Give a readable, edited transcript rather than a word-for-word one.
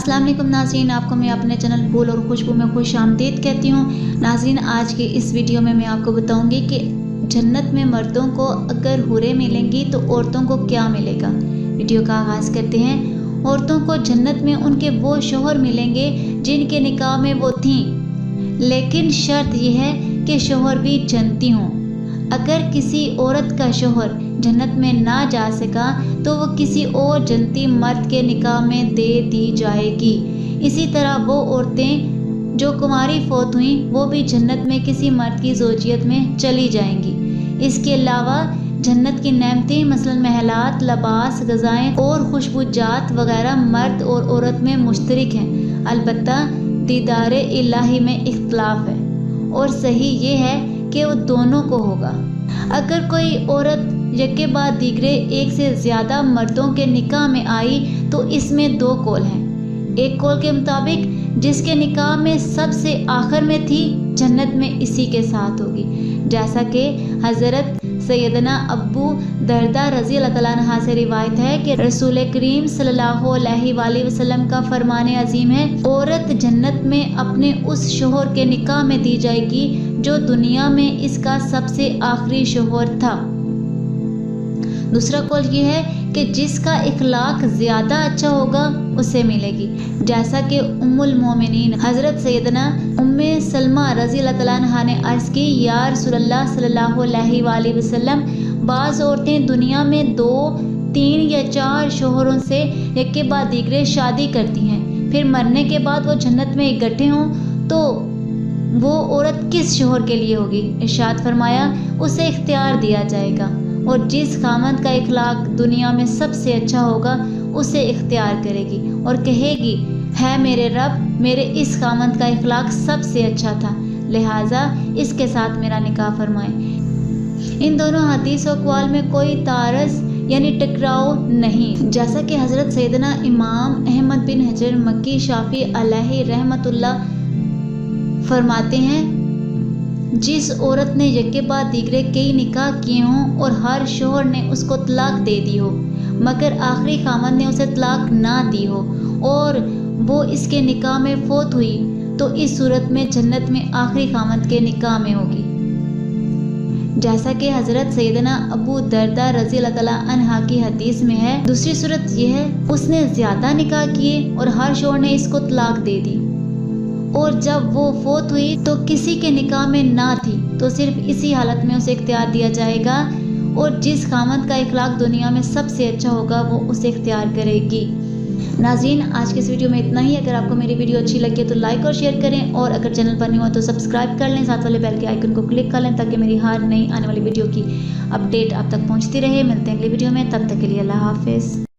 अस्सलाम वालेकुम नाज़रीन, आपको मैं अपने चैनल फूल और खुशबू में खुश आमदीद कहती हूँ। नाज़रीन, आज की इस वीडियो में मैं आपको बताऊँगी कि जन्नत में मर्दों को अगर हुरें मिलेंगी तो औरतों को क्या मिलेगा। वीडियो का आगाज़ करते हैं। औरतों को जन्नत में उनके वो शोहर मिलेंगे जिनके निकाह में वो थीं, लेकिन शर्त यह है कि शोहर भी जन्नती हों। अगर किसी औरत का शोहर जन्नत में ना जा सका तो वो किसी और जन्नती मर्द के निकाह में दे दी जाएगी। इसी तरह वो औरतें जो कुंवारी फौत हुई वो भी जन्नत में किसी मर्द की ज़ौजियत में चली जाएंगी। इसके अलावा जन्नत की नेमतें मसलन महलात, लबास, ग़िज़ाएं और खुशबूजात वगैरह मर्द और औरत में मुश्तरक हैं। अलबत्ता दीदार इलाही में इख्तलाफ है और सही ये है कि वो दोनों को होगा। अगर कोई औरत यके बाद दीगरे एक से ज़्यादा मर्दों के निकाह में आई तो इसमें दो कौल हैं। एक कौल के मुताबिक जिसके निकाह में सबसे आखिर में थी जन्नत में इसी के साथ होगी, जैसा कि हज़रत सैयदना अबू दरदा रज़ी अल्लाह तआला अन्हा से रिवायत है कि रसूल करीम सल्लल्लाहु अलैहि वसल्लम का फरमान अजीम है, औरत जन्नत में अपने उस शोहर के निकाह में दी जाएगी जो दुनिया में इसका सबसे आखिरी शोहर था। दूसरा कौल ये है कि जिसका इखलाक ज़्यादा अच्छा होगा उसे मिलेगी, जैसा कि उम्मुल मोमिनीन हज़रत सैयदना उम्मे सलमा रज़ी अल्लाह तआला अन्हा ने अर्ज़ की, या रसूलल्लाह सल्लल्लाहु अलैहि वसल्लम, बाज़ औरतें दुनिया में 2, 3 या 4 शोहरों से एक के बाद दीगरे शादी करती हैं, फिर मरने के बाद वो जन्नत में इकट्ठे हों तो वो औरत किस शोहर के लिए होगी। इरशाद फरमाया, उसे इख्तियार दिया जाएगा और जिस खामद का इखलाक दुनिया में सबसे अच्छा होगा उसे इख्तियार करेगी और कहेगी, है मेरे रब, मेरे इस खामद का इखलाक सबसे अच्छा था, लिहाजा इसके साथ मेरा निकाह फरमाए। इन दोनों हदीस और अक़वाल में कोई तारस यानी टकराव नहीं। जैसा कि हज़रत सैयदना इमाम अहमद बिन हजर मक्की शाफी अलैहि रहमतुल्लाह फरमाते हैं, जिस औरत ने यके बाद दीगरे कई निकाह किए हों और हर शोहर ने उसको तलाक दे दी हो मगर आखिरी खामद ने उसे तलाक ना दी हो और वो इसके निकाह में फौत हुई तो इस सूरत में जन्नत में आखिरी खामद के निकाह में होगी। जैसा कि हज़रत सैयदना अबू दरदा रज़ी अल्लाह तआला अन्हा की हदीस में है। दूसरी सूरत यह है, उसने ज़्यादा निकाह किए और हर शोहर ने इसको तलाक दे दी और जब वो फौत हुई तो किसी के निकाह में ना थी तो सिर्फ इसी हालत में उसे इख्तियार दिया जाएगा और जिस खामद का इखलाक दुनिया में सबसे अच्छा होगा वो उसे इख्तियार करेगी। नाज़रीन, आज के इस वीडियो में इतना ही। अगर आपको मेरी वीडियो अच्छी लगी तो लाइक और शेयर करें और अगर चैनल पर नहीं हो तो सब्सक्राइब कर लें, साथ वाले बेल के आइकन को क्लिक कर लें ताकि मेरी हर नई आने वाली वीडियो की अपडेट आप तक पहुँचती रहे। मिलते हैं अगली वीडियो में, तब तक के लिए अल्लाह हाफिज़।